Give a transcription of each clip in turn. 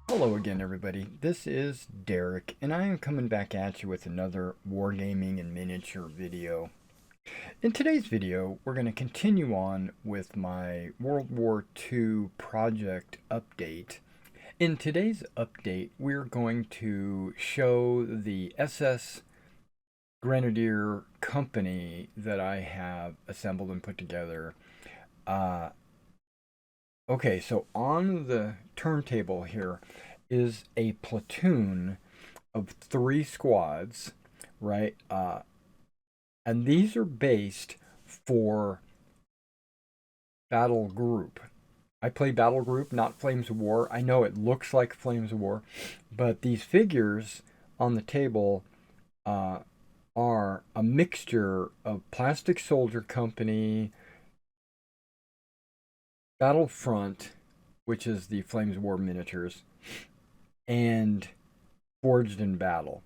Hello again, everybody. This is Derek, and I am coming back at you with another Wargaming and miniature video. In today's video, we're going to continue on with my World War II project update. In today's update, we're going to show the SS Grenadier company that I have assembled and put together. Uh, Okay, so on the turntable here is a platoon of 3 squads, right? And these are based for battle group. I play battle group, not Flames of War. I know it looks like Flames of War, but these figures on the table uh, are a mixture of Plastic Soldier Company, Battlefront, which is the Flames of War miniatures, and Forged in Battle.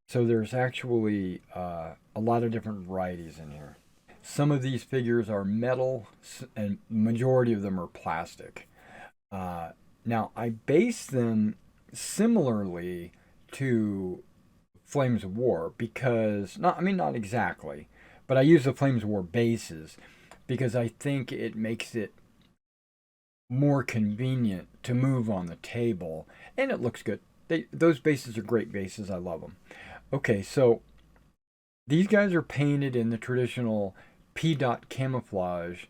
So there's actually a lot of different varieties in here. Some of these figures are metal, and majority of them are plastic. Uh, Now I base them similarly to Flames of War because not exactly, but I use the Flames of War bases because I think it makes it more convenient to move on the table, and it looks good. Those bases are great bases. I love them. Okay, so these guys are painted in the traditional P dot camouflage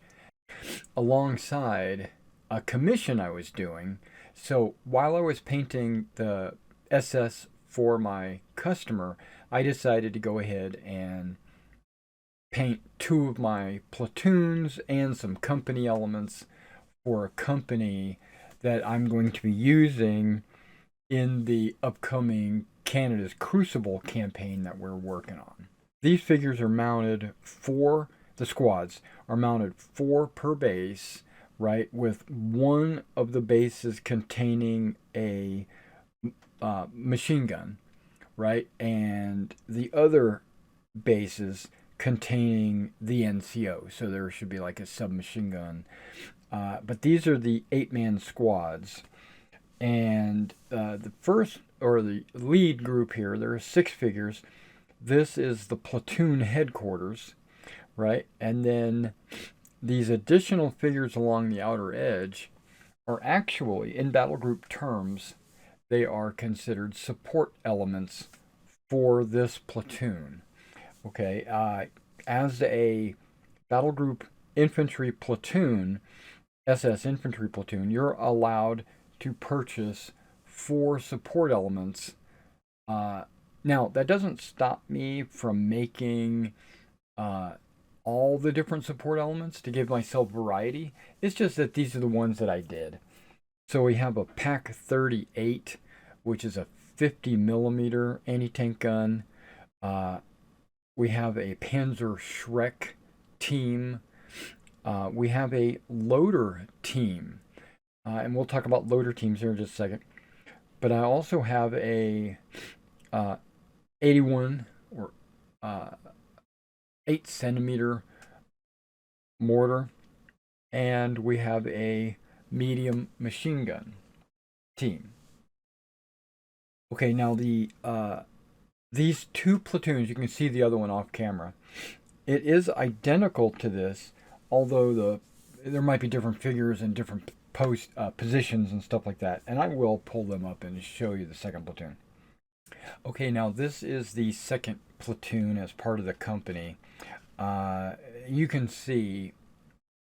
alongside a commission I was doing. So while I was painting the SS for my customer, I decided to go ahead and paint 2 of my platoons and some company elements for a company that I'm going to be using in the upcoming Canada's Crucible campaign that we're working on. These figures are mounted for the squads are mounted 4 per base, right? With one of the bases containing a machine gun, right, and the other bases containing the NCO. So there should be like a submachine gun. But these are the 8-man squads. And the first, or the lead group here, there are 6 figures. This is the platoon headquarters, right? And then these additional figures along the outer edge are actually, in battle group terms, they are considered support elements for this platoon. Okay, as a battle group infantry platoon, SS infantry platoon, you're allowed to purchase 4 support elements. Now, that doesn't stop me from making uh, all the different support elements to give myself variety. It's just that these are the ones that I did. So we have a PAC 38, which is a 50 millimeter anti-tank gun. Uh, we have a Panzer Shrek team. We have a loader team. And we'll talk about loader teams here in just a second. But I also have a 81 or 8 centimeter mortar, and we have a medium machine gun team. Okay, now these 2 platoons, you can see the other one off camera. It is identical to this, although there might be different figures and different positions and stuff like that. And I will pull them up and show you the second platoon. Okay, now this is the second platoon as part of the company. You can see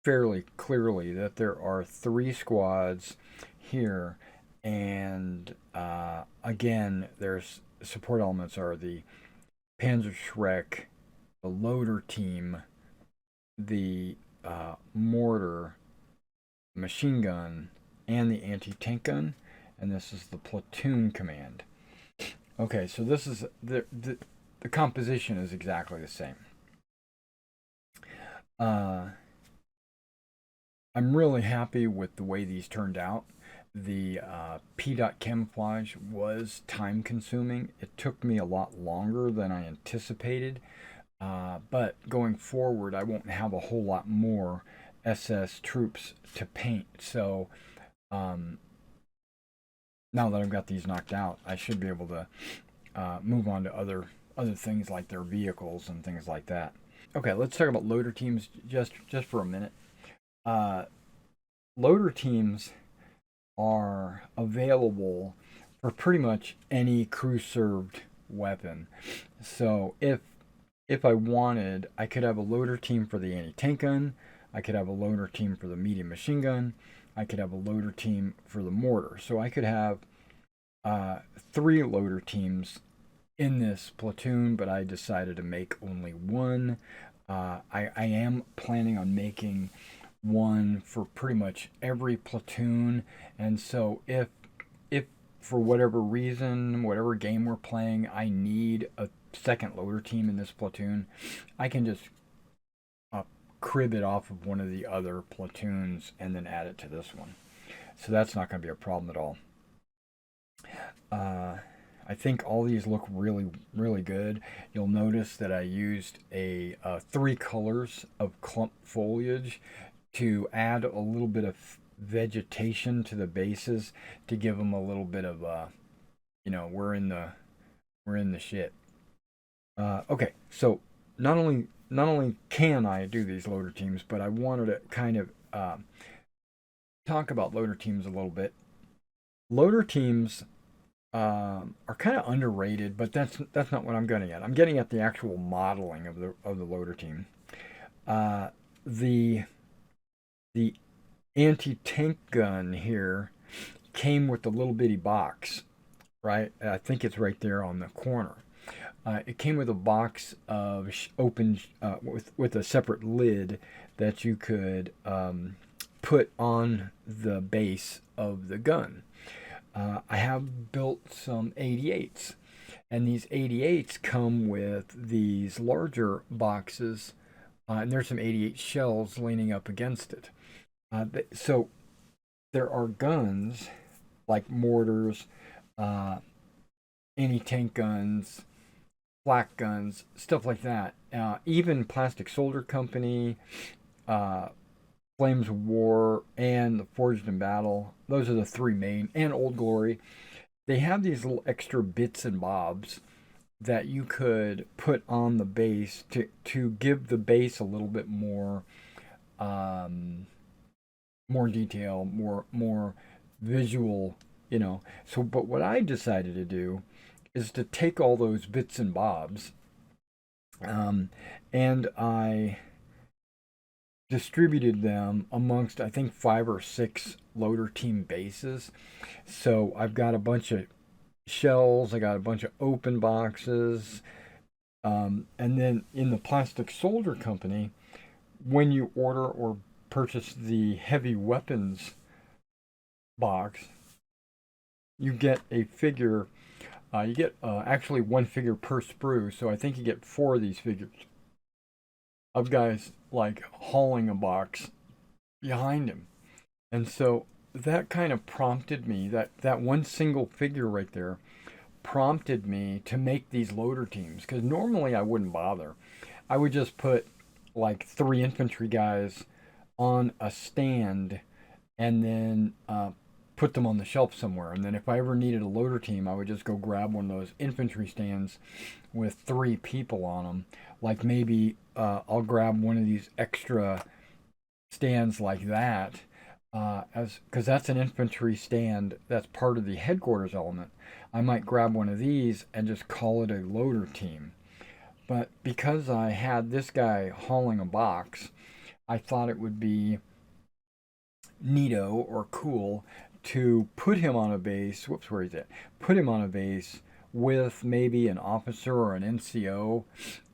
fairly clearly that there are 3 squads here, and again, there's support elements are the Panzer Shrek, the loader team, the mortar, machine gun, and the anti-tank gun, and this is the platoon command. Okay, so this is the composition is exactly the same. I'm really happy with the way these turned out. The P dot camouflage was time consuming. It took me a lot longer than I anticipated. But going forward, I won't have a whole lot more SS troops to paint. So now that I've got these knocked out, I should be able to move on to other things like their vehicles and things like that. Okay, let's talk about loader teams just for a minute. Uh, Loader teams are available for pretty much any crew served weapon. So if I wanted, I could have a loader team for the anti-tank gun. I could have a loader team for the medium machine gun. I could have a loader team for the mortar. So I could have 3 loader teams in this platoon, but I decided to make only one. I am planning on making one for pretty much every platoon, and so if for whatever reason, whatever game we're playing, I need a second loader team in this platoon, I can just uh, crib it off of one of the other platoons and then add it to this one. So that's not going to be a problem at all. Uh, I think all these look really good. You'll notice that I used 3 colors of clump foliage to add a little bit of vegetation to the bases to give them a little bit of we're in the shit. Okay, so not only can I do these loader teams, but I wanted to kind of talk about loader teams a little bit. Loader teams are kind of underrated, but that's not what I'm getting at. I'm getting at the actual modeling of the loader team. The the anti-tank gun here came with a little bitty box, right? I think it's right there on the corner. It came with a box of open with a separate lid that you could put on the base of the gun. I have built some 88s, and these 88s come with these larger boxes, and there's some 88 shells leaning up against it. So there are guns like mortars, anti-tank guns, flak guns, stuff like that. Even Plastic Soldier Company, Flames of War, and the Forged in Battle. Those are the 3 main, and Old Glory. They have these little extra bits and bobs that you could put on the base to give the base a little bit more detail, more visual, So, but what I decided to do is to take all those bits and bobs, and I distributed them amongst, I think, 5 or 6 loader team bases. So I've got a bunch of shells, I got a bunch of open boxes, and then in the Plastic Soldier Company, when you order or purchase the heavy weapons box, you get a figure. You get actually 1 figure per sprue, so I think you get 4 of these figures of guys like hauling a box behind him. And so that kind of prompted me, that one single figure right there prompted me to make these loader teams, because normally I wouldn't bother. I would just put like 3 infantry guys on a stand and then put them on the shelf somewhere. And then if I ever needed a loader team, I would just go grab one of those infantry stands with 3 people on them. Like maybe I'll grab one of these extra stands like that, because that's an infantry stand that's part of the headquarters element. I might grab one of these and just call it a loader team. But because I had this guy hauling a box, I thought it would be neato or cool to put him on a base. Whoops, where is it? Put him on a base with maybe an officer or an NCO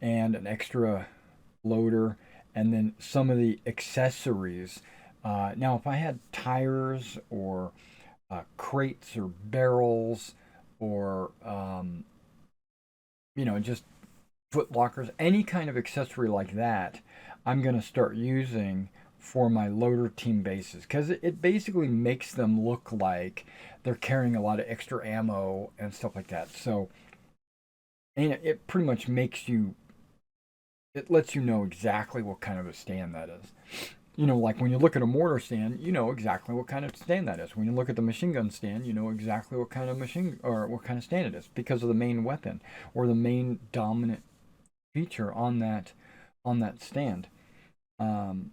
and an extra loader, and then some of the accessories. Now, if I had tires or crates or barrels or just foot lockers, any kind of accessory like that, I'm going to start using for my loader team bases, because it basically makes them look like they're carrying a lot of extra ammo and stuff like that. So, and it pretty much it lets you know exactly what kind of a stand that is. you know, like when you look at a mortar stand, you know exactly what kind of stand that is. When you look at the machine gun stand, you know exactly what kind of machine or what kind of stand it is because of the main weapon or the main dominant feature on that stand. Um,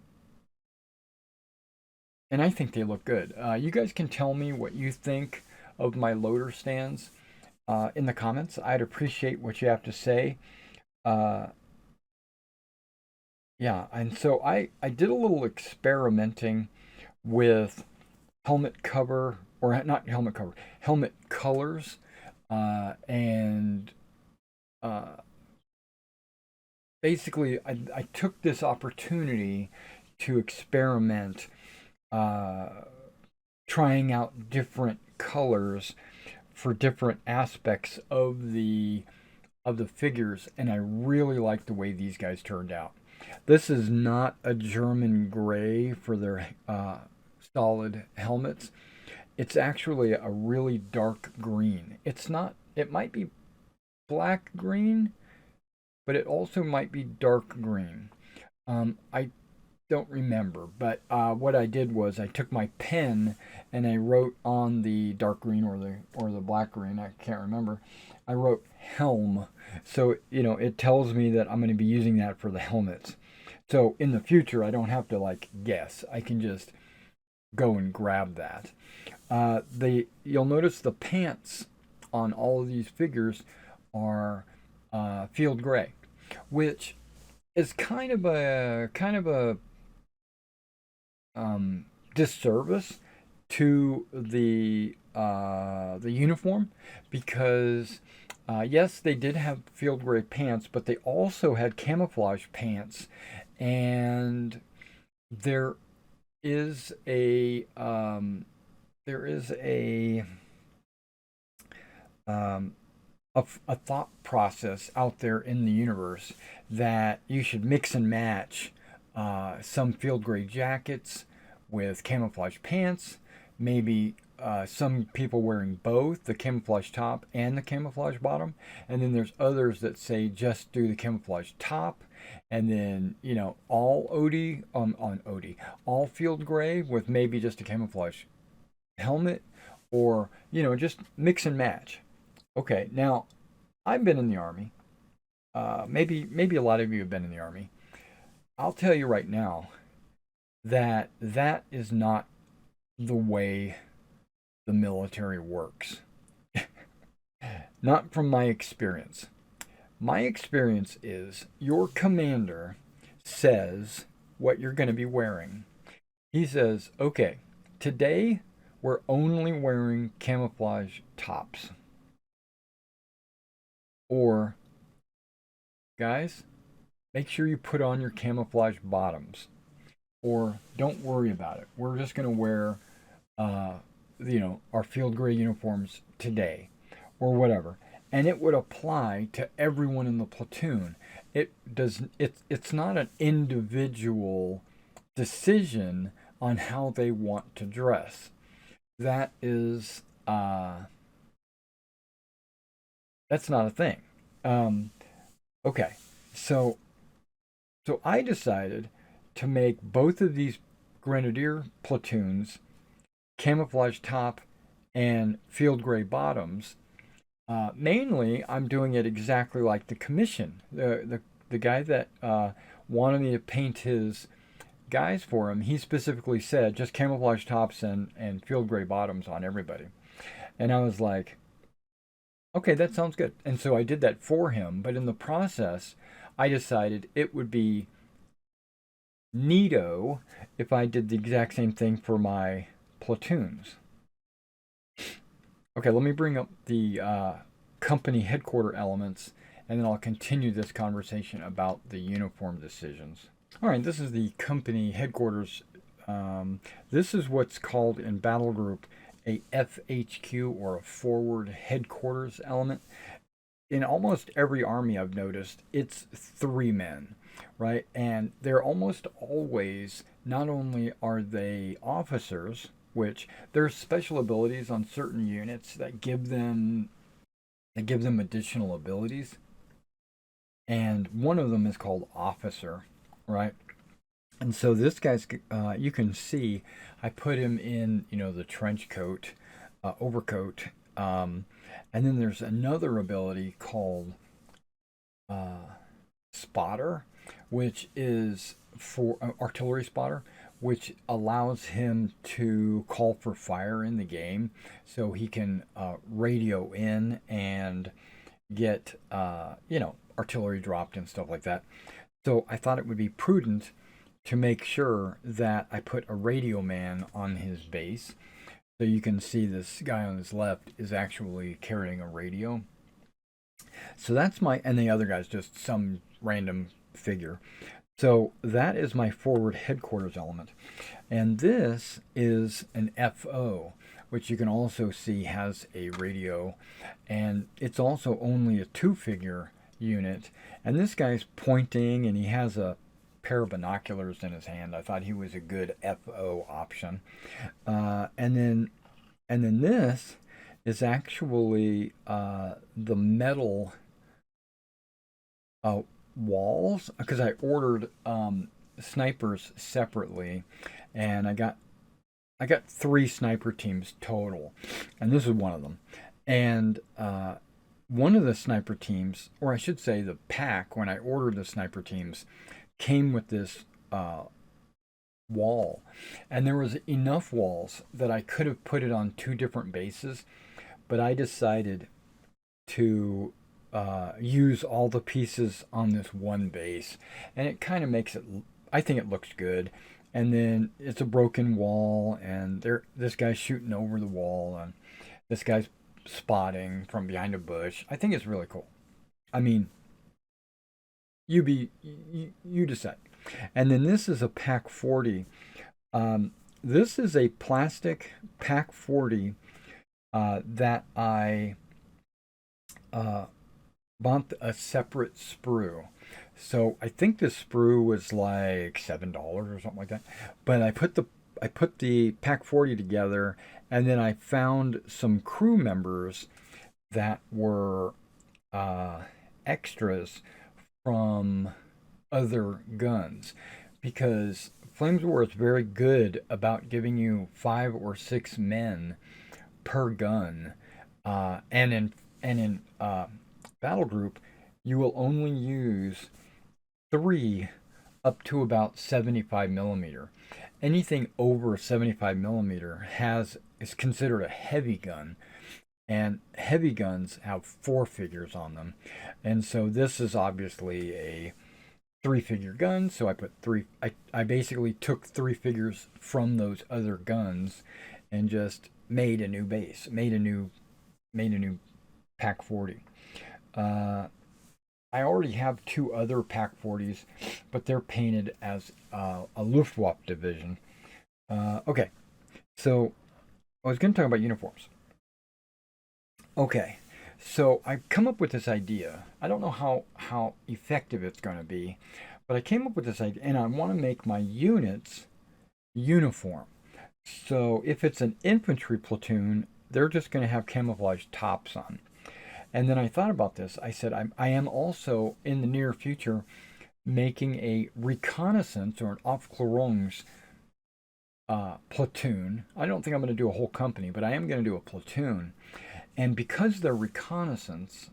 and I think they look good. You guys can tell me what you think of my loader stands in the comments. I'd appreciate what you have to say. Uh, yeah, and so I did a little experimenting with helmet cover, or not helmet cover, helmet colors, and uh, basically I took this opportunity to experiment, uh, trying out different colors for different aspects of the figures, and I really like the way these guys turned out. This is not a German gray for their solid helmets. It's actually a really dark green. It's not, it might be black green, but it also might be dark green. I don't remember, but what I did was I took my pen and I wrote on the dark green or the black green, I can't remember. I wrote helm, so you know it tells me that I'm going to be using that for the helmets. So in the future, I don't have to like guess. I can just go and grab that. You'll notice the pants on all of these figures are field gray, which is kind of a disservice to the uniform because yes, they did have field gray pants, but they also had camouflage pants, and there is there is um, a thought process out there in the universe that you should mix and match some field gray jackets with camouflage pants, maybe some people wearing both the camouflage top and the camouflage bottom, and then there's others that say just do the camouflage top, and then you know all OD on OD, all field gray with maybe just a camouflage helmet, or you know just mix and match. Okay, now I've been in the army. Maybe a lot of you have been in the army. I'll tell you right now that that is not the way the military works. Not from my experience. My experience is your commander says what you're going to be wearing. He says, okay, today we're only wearing camouflage tops. Or, guys, make sure you put on your camouflage bottoms. Or don't worry about it. We're just going to wear, you know, our field gray uniforms today, or whatever. And it would apply to everyone in the platoon. It does. It's not an individual decision on how they want to dress. That is that's not a thing. Um, okay, so I decided to make both of these grenadier platoons camouflage top and field gray bottoms. Mainly, I'm doing it exactly like the commission. The guy that wanted me to paint his guys for him, he specifically said just camouflage tops and field gray bottoms on everybody. And I was like, okay, that sounds good. And so I did that for him. But in the process, I decided it would be neato if I did the exact same thing for my platoons. Okay, let me bring up the company headquarter elements, and then I'll continue this conversation about the uniform decisions. All right, this is the company headquarters. This is what's called in battle group a FHQ, or a forward headquarters element. In almost every army I've noticed, it's 3 men, right? And they're almost always, not only are they officers, which there's special abilities on certain units that give them additional abilities, and one of them is called officer, right? And so this guy's, you can see, I put him in, the trench coat, overcoat. Um, and then there's another ability called uh, spotter, which is for artillery spotter, which allows him to call for fire in the game, so he can radio in and get artillery dropped and stuff like that. So I thought it would be prudent to make sure that I put a radio man on his base. So you can see this guy on his left is actually carrying a radio. So that's and the other guy's just some random figure. So that is my forward headquarters element. And this is an FO, which you can also see has a radio. And it's also only a 2-figure unit. And this guy's pointing and he has a pair of binoculars in his hand. I thought he was a good FO option. And then this is actually the metal walls, because I ordered snipers separately, and I got 3 sniper teams total, and this is one of them. And one of the sniper teams, or I should say the pack, when I ordered the sniper teams, came with this wall, and there was enough walls that I could have put it on 2 different bases, but I decided to use all the pieces on this one base, and it kind of makes it, I think it looks good. And then it's a broken wall, and this guy's shooting over the wall, and this guy's spotting from behind a bush. I think it's really cool. I mean, you decide. And then this is a Pack 40. This is a plastic Pack 40 that I bought a separate sprue. So I think the sprue was like $7 or something like that. But I put the Pack 40 together, and then I found some crew members that were extras from other guns, because Flames War is very good about giving you 5 or 6 men per gun, and in battle group you will only use 3 up to about 75 millimeter. Anything over 75 millimeter is considered a heavy gun, and heavy guns have 4 figures on them. And so this is obviously a 3-figure gun, so I put 3. I basically took 3 figures from those other guns and just made a new base, made a new Pack 40. I already have 2 other Pack 40s, but they're painted as a Luftwaffe division. Okay, so I was going to talk about uniforms. Okay, so I come up with this idea. I don't know how effective it's going to be, but I came up with this idea, and I want to make my units uniform. So if it's an infantry platoon, they're just going to have camouflage tops on. And then I thought about this. I said, I am also, in the near future, making a reconnaissance or an Aufklärungs platoon. I don't think I'm going to do a whole company, but I am going to do a platoon. And because they're reconnaissance,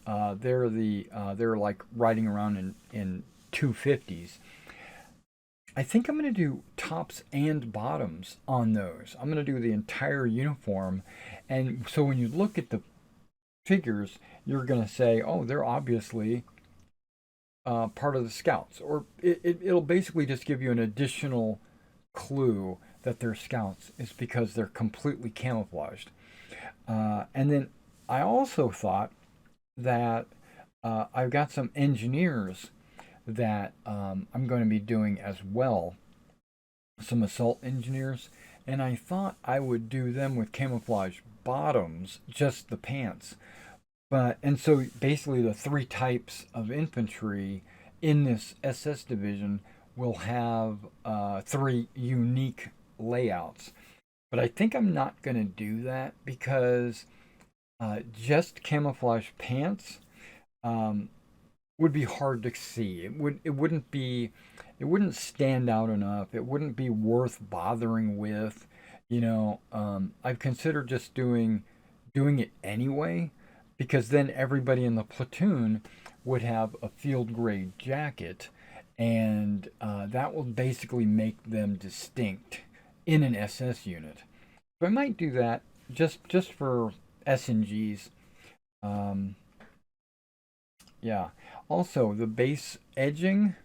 they're like riding around in 250s. I think I'm going to do tops and bottoms on those. I'm going to do the entire uniform, and so when you look at the figures, you're going to say, oh, they're obviously part of the scouts, or it'll basically just give you an additional clue that they're scouts. It's because they're completely camouflaged. And then I also thought that I've got some engineers that I'm going to be doing as well, some assault engineers, and I thought I would do them with camouflage bottoms, just the pants. And so basically the 3 types of infantry in this SS division will have 3 unique layouts. But I think I'm not going to do that, because just camouflage pants would be hard to see. It wouldn't be it wouldn't stand out enough. It wouldn't be worth bothering with. I've considered just doing it anyway, because then everybody in the platoon would have a field grade jacket, and that will basically make them distinct in an SS unit. So I might do that just for SNGs. Um, yeah. Also, the base edging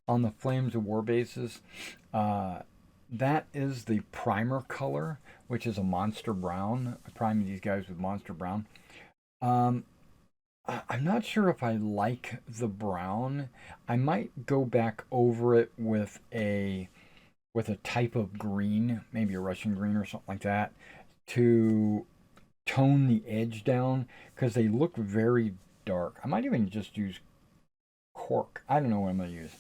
on the Flames of War bases, uh, that is the primer color, which is a monster brown. I primed these guys with monster brown. Um, I'm not sure if I like the brown. I might go back over it with a type of green, maybe a Russian green or something like that, to tone the edge down because they look very dark. I might even just use cork. I don't know what I'm gonna use.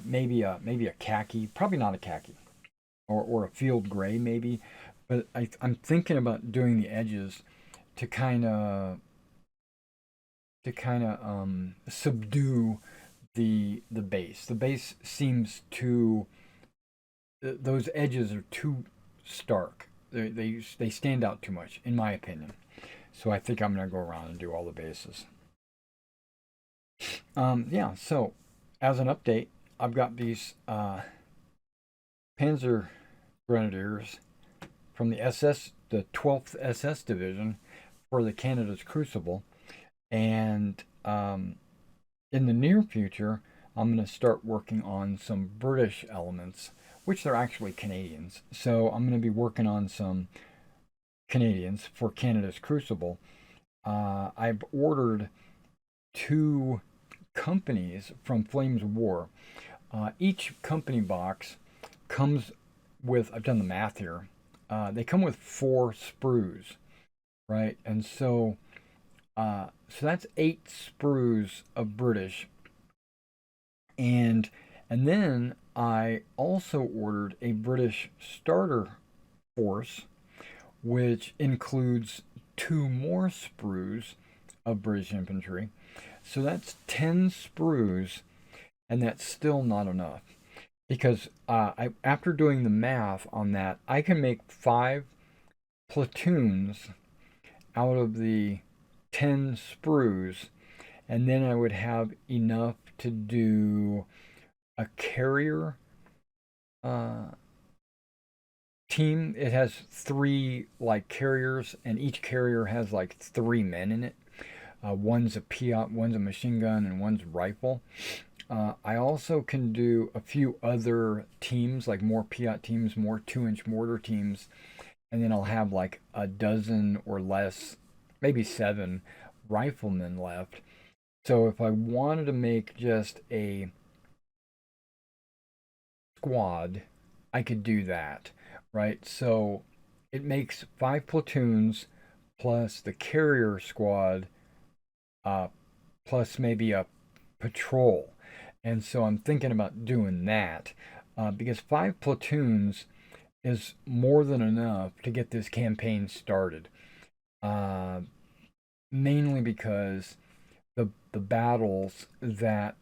Maybe a khaki, probably not a khaki, or a field gray maybe. But I'm thinking about doing the edges to kind of subdue the base. The base seems too those edges are too stark. They stand out too much, in my opinion. So I think I'm gonna go around and do all the bases. Yeah. So as an update, I've got these Panzer Grenadiers from the 12th SS Division for the Canada's Crucible, and in the near future, I'm going to start working on some British elements, which they're actually Canadians. So I'm going to be working on some Canadians for Canada's Crucible. I've ordered 2 companies from Flames of War. Each company box comes with, I've done the math here, they come with 4 sprues, right? And so that's 8 sprues of British, and then I also ordered a British starter force, which includes 2 more sprues of British infantry. So that's 10 sprues, and that's still not enough because after doing the math on that, I can make 5 platoons out of the 10 sprues, and then I would have enough to do a carrier team. It has 3 like carriers, and each carrier has like 3 men in it. One's a Piat, one's a machine gun, and one's rifle. I also can do a few other teams, like more Piat teams, more 2-inch mortar teams, and then I'll have like a dozen or less, maybe 7 riflemen left. So if I wanted to make just a squad, I could do that, right? So it makes 5 platoons plus the carrier squad, uh, plus maybe a patrol. And so I'm thinking about doing that because 5 platoons is more than enough to get this campaign started. Mainly because the battles that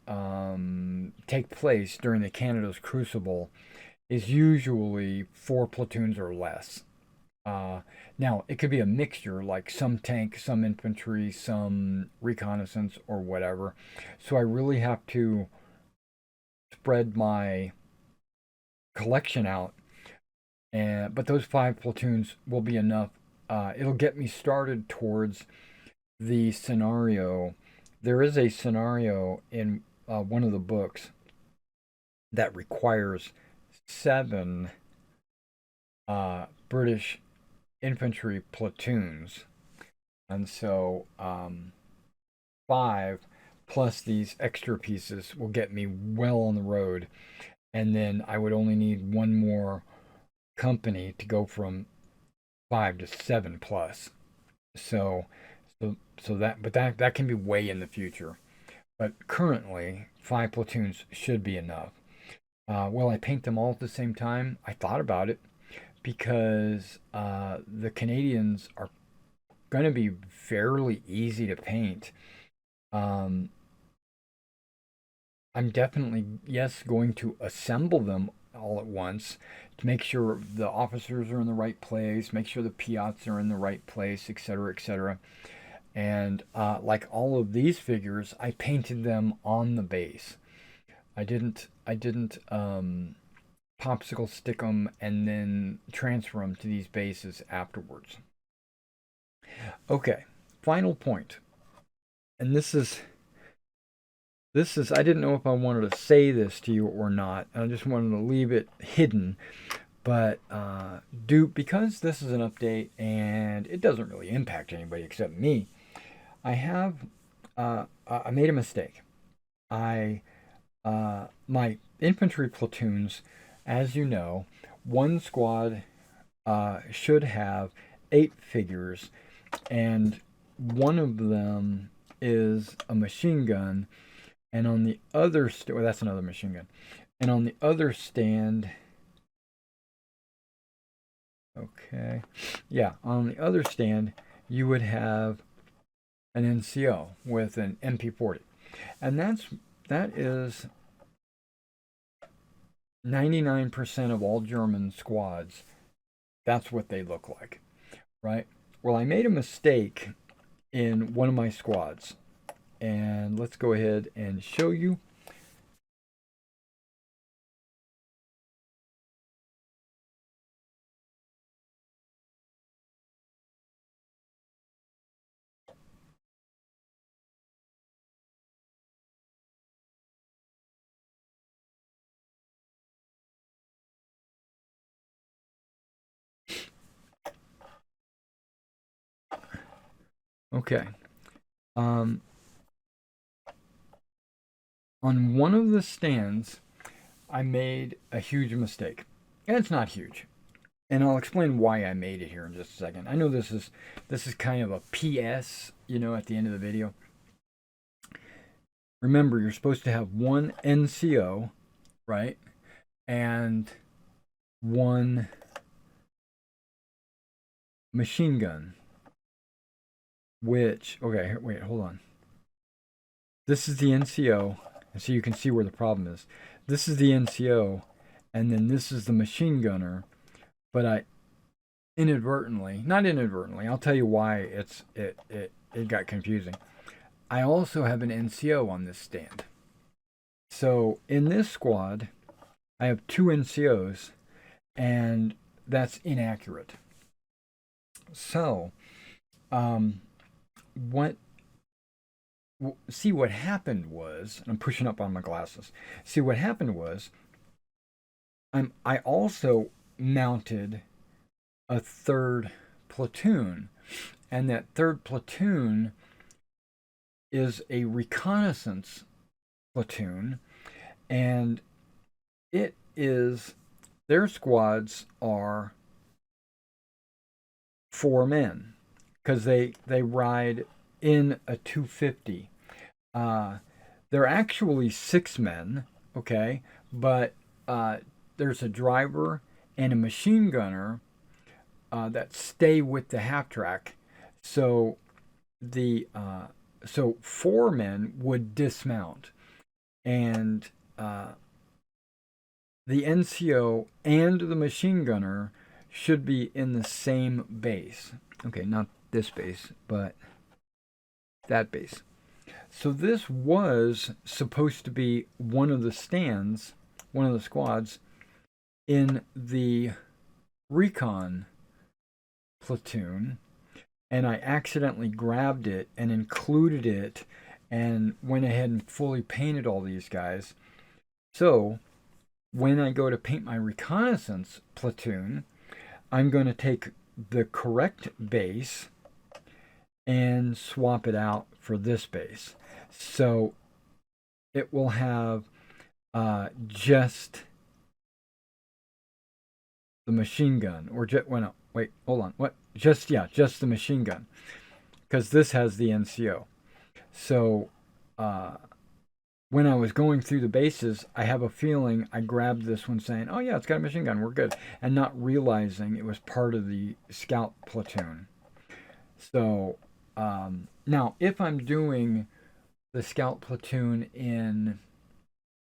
take place during the Canada's Crucible is usually 4 platoons or less. Now, it could be a mixture, like some tank, some infantry, some reconnaissance, or whatever. So I really have to spread my collection out. But those 5 platoons will be enough. It'll get me started towards the scenario. There is a scenario in one of the books that requires 7 British infantry platoons, and so 5 plus these extra pieces will get me well on the road, and then I would only need 1 more company to go from 5 to 7 plus. So that can be way in the future. But currently, 5 platoons should be enough. Will I paint them all at the same time? I thought about it because the Canadians are going to be fairly easy to paint. Um, I'm definitely, yes, going to assemble them all at once to make sure the officers are in the right place, make sure the Piats are in the right place, etc., etc. And like all of these figures, I painted them on the base. I didn't popsicle stick them and then transfer them to these bases afterwards. Okay, final point. And this is I didn't know if I wanted to say this to you or not. I just wanted to leave it hidden. But do because this is an update and it doesn't really impact anybody except me. I made a mistake. I My infantry platoons, as you know, one squad should have 8 figures, and one of them is a machine gun, and on the other well, that's another machine gun, and on the other stand, okay, yeah, on the other stand, you would have an NCO with an MP40, and that is 99% of all German squads. That's what they look like, right? Well, I made a mistake in one of my squads, and let's go ahead and show you. Okay. Um, on one of the stands, I made a huge mistake. And it's not huge. And I'll explain why I made it here in just a second. I know this is kind of a PS, at the end of the video. Remember, you're supposed to have one NCO, right? And one machine gun, which, okay, wait, hold on. This is the NCO, and so you can see where the problem is. This is the NCO, and then this is the machine gunner, but I not inadvertently, I'll tell you why it got confusing. I also have an NCO on this stand. So in this squad, I have 2 NCOs, and that's inaccurate. So, um, what see what happened was, I'm pushing up on my glasses. See what happened was, I also mounted a third platoon, and that third platoon is a reconnaissance platoon, and it is their squads are 4 men because they ride in a 250. They're actually 6 men, okay, but there's a driver and a machine gunner that stay with the half track. So the 4 men would dismount, and the NCO and the machine gunner should be in the same base. Okay, not this base, but that base. So this was supposed to be one of the stands, one of the squads in the recon platoon, and I accidentally grabbed it and included it and went ahead and fully painted all these guys. So when I go to paint my reconnaissance platoon, I'm going to take the correct base and swap it out for this base. So it will have just the machine gun, or just, well, no, wait, hold on, what? Just the machine gun, because this has the NCO. So when I was going through the bases, I have a feeling I grabbed this one saying, oh yeah, it's got a machine gun, we're good, and not realizing it was part of the scout platoon. So now, if I'm doing the scout platoon in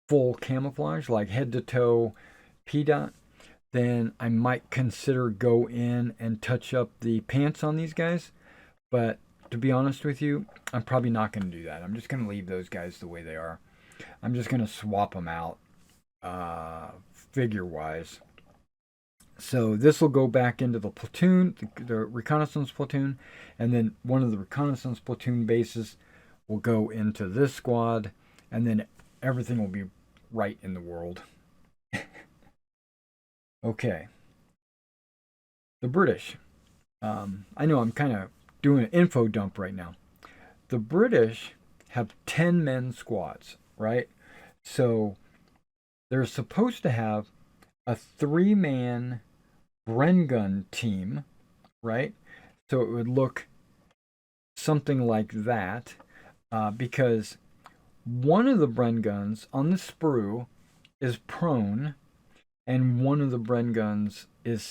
full camouflage, like head to toe P-dot, then I might consider go in and touch up the pants on these guys. But to be honest with you, I'm probably not going to do that. I'm just going to leave those guys the way they are. I'm just going to swap them out figure-wise. So this will go back into the platoon, the reconnaissance platoon, and then one of the reconnaissance platoon bases will go into this squad, and then everything will be right in the world. Okay. The British. I know I'm kind of doing an info dump right now. The British have 10 men squads, right? So they're supposed to have a 3-man Bren gun team, right? So it would look something like that, because one of the Bren guns on the sprue is prone, and one of the Bren guns is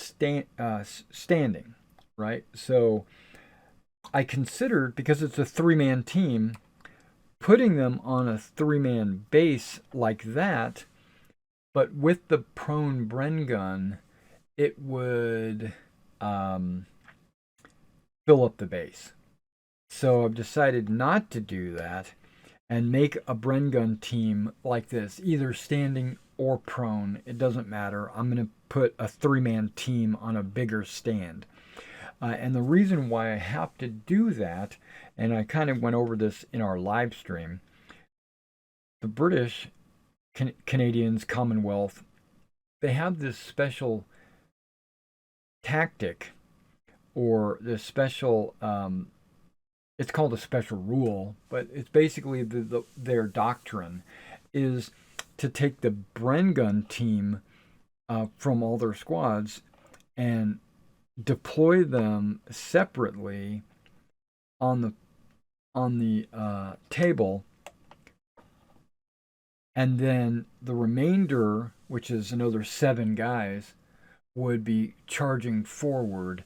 standing, right? So I considered, because it's a 3-man team, putting them on a 3-man base like that, but with the prone Bren gun, it would fill up the base. So I've decided not to do that and make a Bren gun team like this, either standing or prone. It doesn't matter. I'm going to put a 3-man team on a bigger stand. And the reason why I have to do that, and I kind of went over this in our live stream, the British, Canadians, Commonwealth, they have this special tactic, or this special, it's called a special rule, but it's basically their doctrine is to take the Bren gun team from all their squads and deploy them separately on the table, and then the remainder, which is another 7 guys, would be charging forward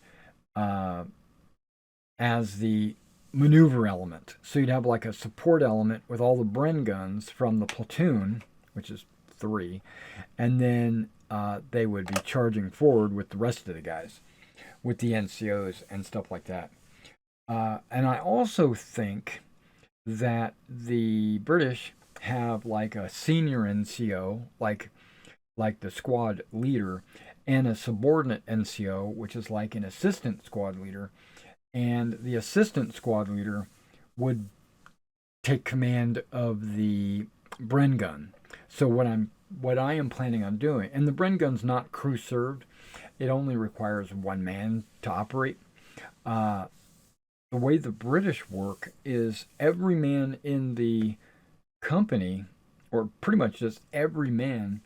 as the maneuver element. So you'd have like a support element with all the Bren guns from the platoon, which is 3, and then they would be charging forward with the rest of the guys, with the NCOs and stuff like that. And I also think that the British have like a senior NCO, like the squad leader, and a subordinate NCO, which is like an assistant squad leader. And the assistant squad leader would take command of the Bren gun. So what I am planning on doing, and the Bren gun's not crew served, it only requires 1 man to operate. The way the British work is every man in the company, or pretty much just every man,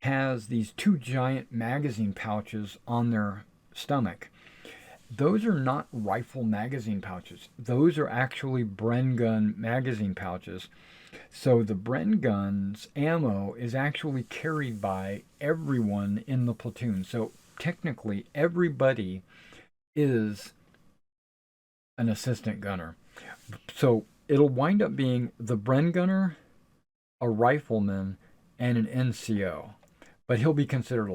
has these 2 giant magazine pouches on their stomach. Those are not rifle magazine pouches. Those are actually Bren gun magazine pouches. So the Bren gun's ammo is actually carried by everyone in the platoon. So technically, everybody is an assistant gunner. So it'll wind up being the Bren gunner, a rifleman, and an NCO. But he'll be considered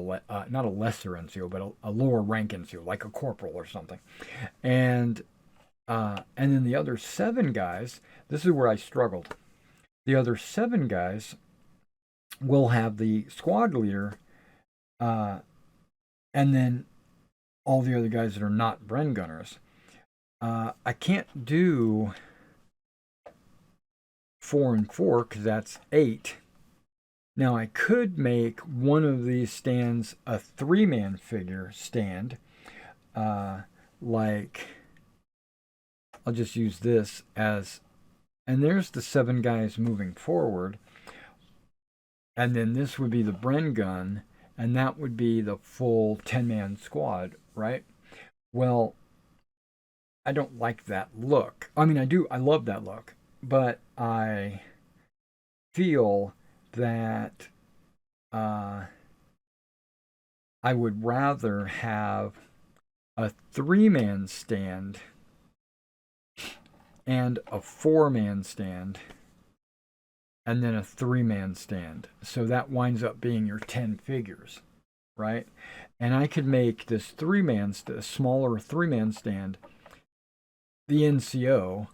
not a lesser NCO, but a lower rank NCO, like a corporal or something. And then the other 7 guys, this is where I struggled. The other 7 guys will have the squad leader, and then all the other guys that are not Bren gunners. I can't do 4 and 4 because that's 8. Now I could make one of these stands a 3-man figure stand, like I'll just use this as, and there's the 7 guys moving forward, and then this would be the Bren gun, and that would be the full 10-man squad, right? Well, I don't like that look. I mean, I love that look, but I feel that I would rather have a 3-man stand and a 4-man stand, and then a 3-man stand. So that winds up being your 10 figures, right? And I could make this smaller 3-man stand, the NCO,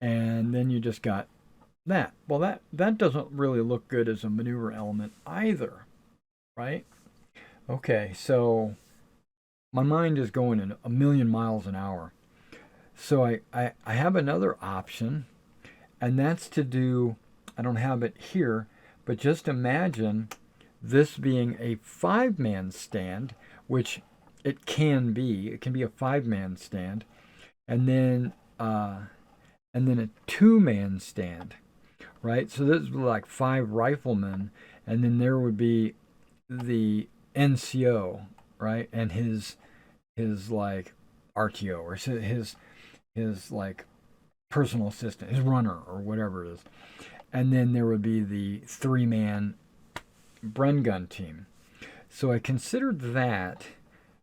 and then you just got that. Well, that doesn't really look good as a maneuver element either, right? Okay, so my mind is going in a million miles an hour. So I have another option, and that's to do, I don't have it here, but just imagine this being a 5-man stand, which it can be. It can be a 5-man stand, and then a 2-man stand, right? So this is like 5 riflemen, and then there would be the NCO, right, and his like RTO, or his like personal assistant, his runner, or whatever it is, and then there would be the 3-man Bren gun team. So I considered that,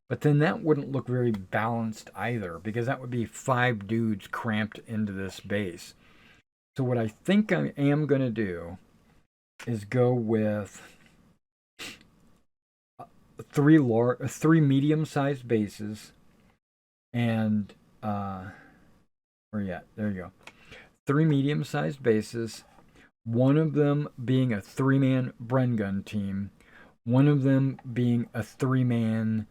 but then that wouldn't look very balanced either, because that would be 5 dudes cramped into this base. So what I think I am going to do is go with 3 medium-sized bases, and where you at? There you go. 3 medium-sized bases, one of them being a 3-man Bren gun team, one of them being a 3-man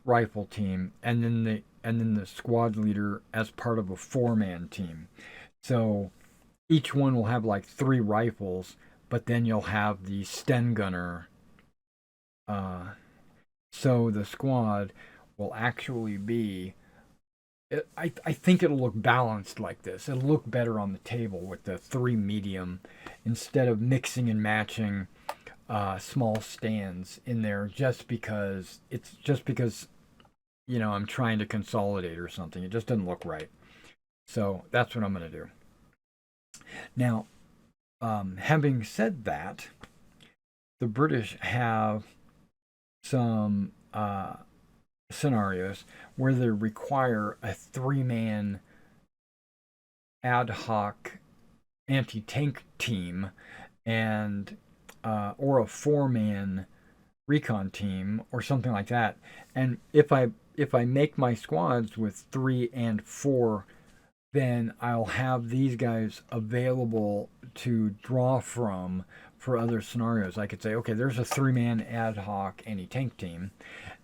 rifle team, and then the squad leader as part of a 4-man team. So each one will have like 3 rifles, but then you'll have the Sten gunner. So the squad will actually be, I think it'll look balanced like this. It'll look better on the table with the 3 medium, instead of mixing and matching small stands in there just because I'm trying to consolidate or something. It just doesn't look right. So that's what I'm going to do. Now, having said that, the British have some scenarios where they require a 3-man ad hoc anti-tank team, and or a 4-man recon team or something like that. And if I make my squads with 3 and 4, then I'll have these guys available to draw from for other scenarios. I could say, okay, there's a 3-man ad hoc anti-tank team,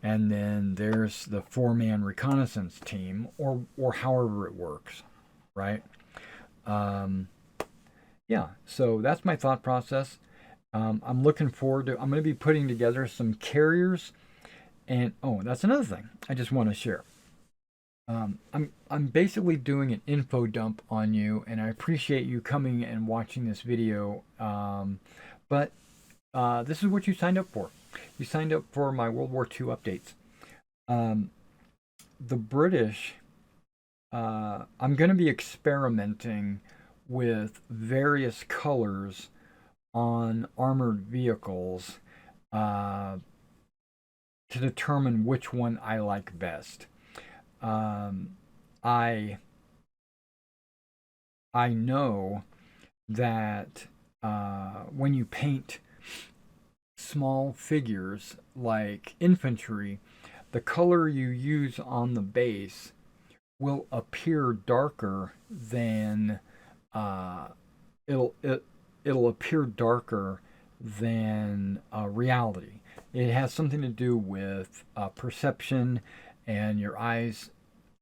and then there's the 4-man reconnaissance team, or however it works, right? Yeah, so that's my thought process. I'm looking forward to, I'm going to be putting together some carriers, and that's another thing I just want to share. I'm basically doing an info dump on you, and I appreciate you coming and watching this video. But this is what you signed up for. You signed up for my World War II updates. The British, I'm going to be experimenting with various colors on armored vehicles to determine which one I like best. I know that when you paint small figures like infantry, the color you use on the base will appear darker than it'll appear darker than reality. It has something to do with perception and your eyes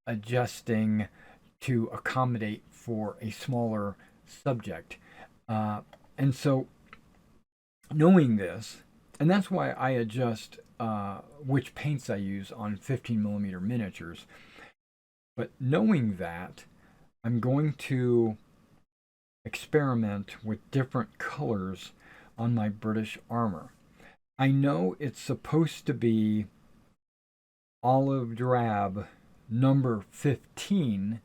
adjusting to accommodate for a smaller subject. And so, knowing this, and that's why I adjust which paints I use on 15mm miniatures, but knowing that, I'm going to experiment with different colors on my British armor. I know it's supposed to be olive drab number 15,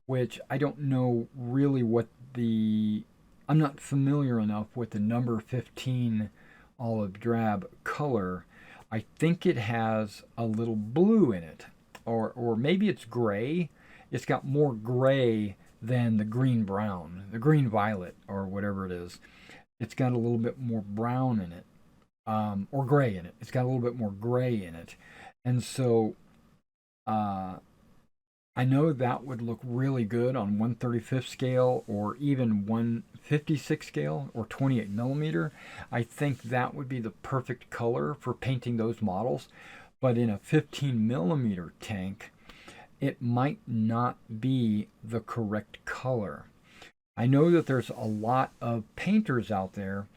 which I don't know really what I'm not familiar enough with the number 15 olive drab color. I think it has a little blue in it, or maybe it's gray. It's got more gray than the green brown, the green violet, or whatever it is. It's got a little bit more brown in it, or gray in it. It's got a little bit more gray in it. And so I know that would look really good on 1/35 scale or even 1/56 scale or 28 millimeter. I think that would be the perfect color for painting those models. But in a 15 millimeter tank, it might not be the correct color. I know that there's a lot of painters out there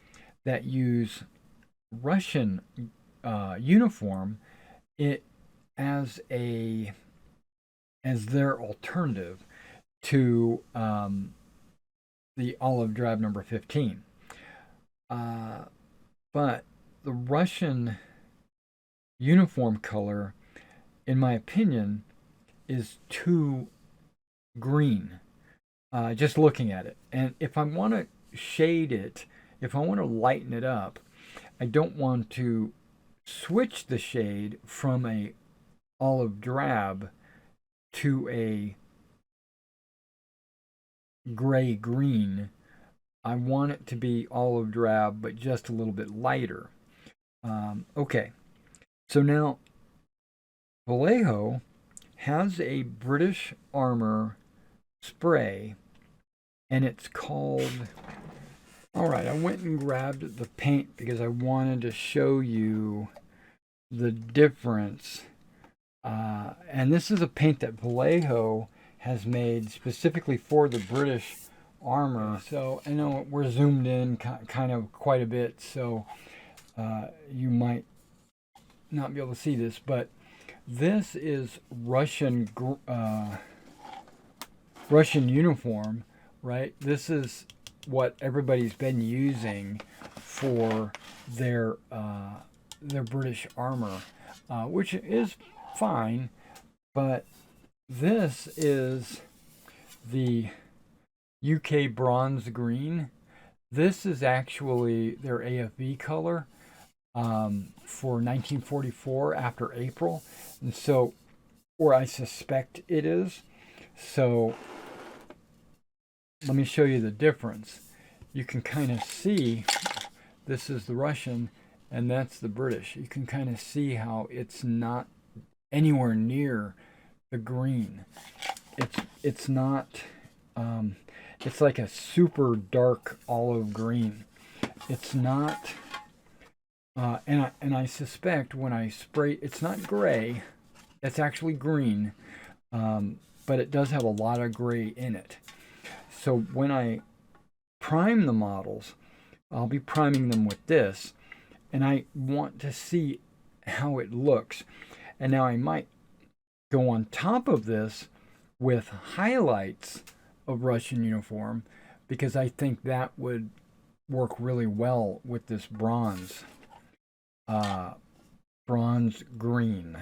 that use Russian uniform as their alternative to the olive drab number 15. But the Russian uniform color, in my opinion, is too green, just looking at it. And if I want to shade it, if I want to lighten it up, I don't want to switch the shade from a olive drab to a gray green. I want it to be olive drab, but just a little bit lighter. Okay, so now Vallejo has a British Armor spray, and it's called... All right, I went and grabbed the paint because I wanted to show you the difference. And this is a paint that Vallejo has made specifically for the British Armor. So I know we're zoomed in kind of quite a bit, so you might not be able to see this, but this is Russian uniform, right? This is what everybody's been using for their British Armor, which is fine, but this is the UK bronze green. This is actually their AFV color for 1944 after April, and so, or I suspect it is. So let me show you the difference. You can kind of see, this is the Russian and that's the British. You can kind of see how it's not anywhere near the green. It's not, it's like a super dark olive green. It's not, and I suspect when I spray, it's not gray, it's actually green, but it does have a lot of gray in it. So when I prime the models, I'll be priming them with this, and I want to see how it looks. And now I might go on top of this with highlights of Russian uniform, because I think that would work really well with this bronze green.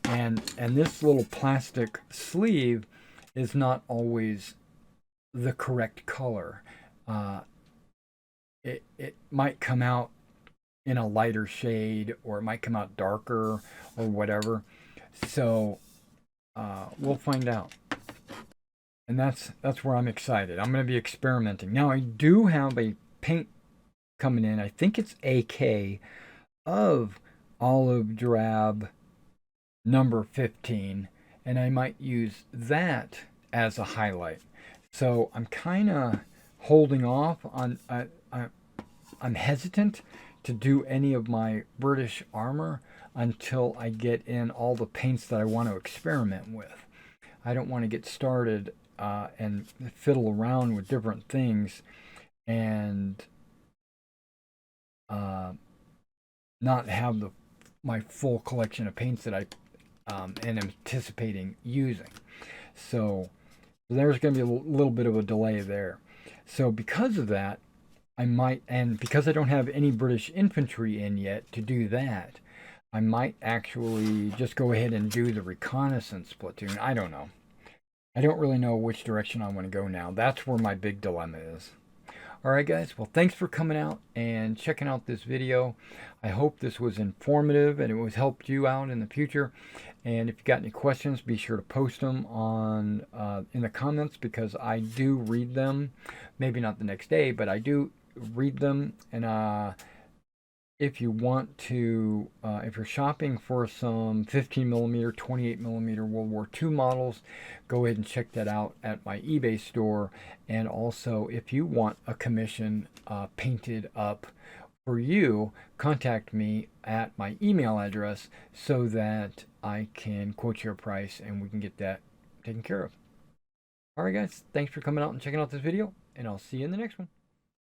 And this little plastic sleeve is not always the correct color. It might come out in a lighter shade, or it might come out darker, or whatever. So we'll find out. And that's where I'm excited. I'm going to be experimenting. Now I do have a paint coming in. I think it's AK of olive drab number 15, and I might use that as a highlight. So I'm kind of holding off on. I'm hesitant to do any of my British Armor until I get in all the paints that I want to experiment with. I don't want to get started and fiddle around with different things and not have my full collection of paints that I am anticipating using. So there's going to be a little bit of a delay there. So because of that, I might, and because I don't have any British infantry in yet to do that, I might actually just go ahead and do the reconnaissance platoon. I don't know. I don't really know which direction I want to go now. That's where my big dilemma is. All right, guys. Well, thanks for coming out and checking out this video. I hope this was informative and it was helped you out in the future. And if you got any questions, be sure to post them on in the comments, because I do read them. Maybe not the next day, but I do read them. And if you want to, if you're shopping for some 15 millimeter, 28 millimeter World War II models, go ahead and check that out at my eBay store. And also, if you want a commission painted up for you, contact me at my email address so that I can quote your price and we can get that taken care of. All right, guys, thanks for coming out and checking out this video, and I'll see you in the next one.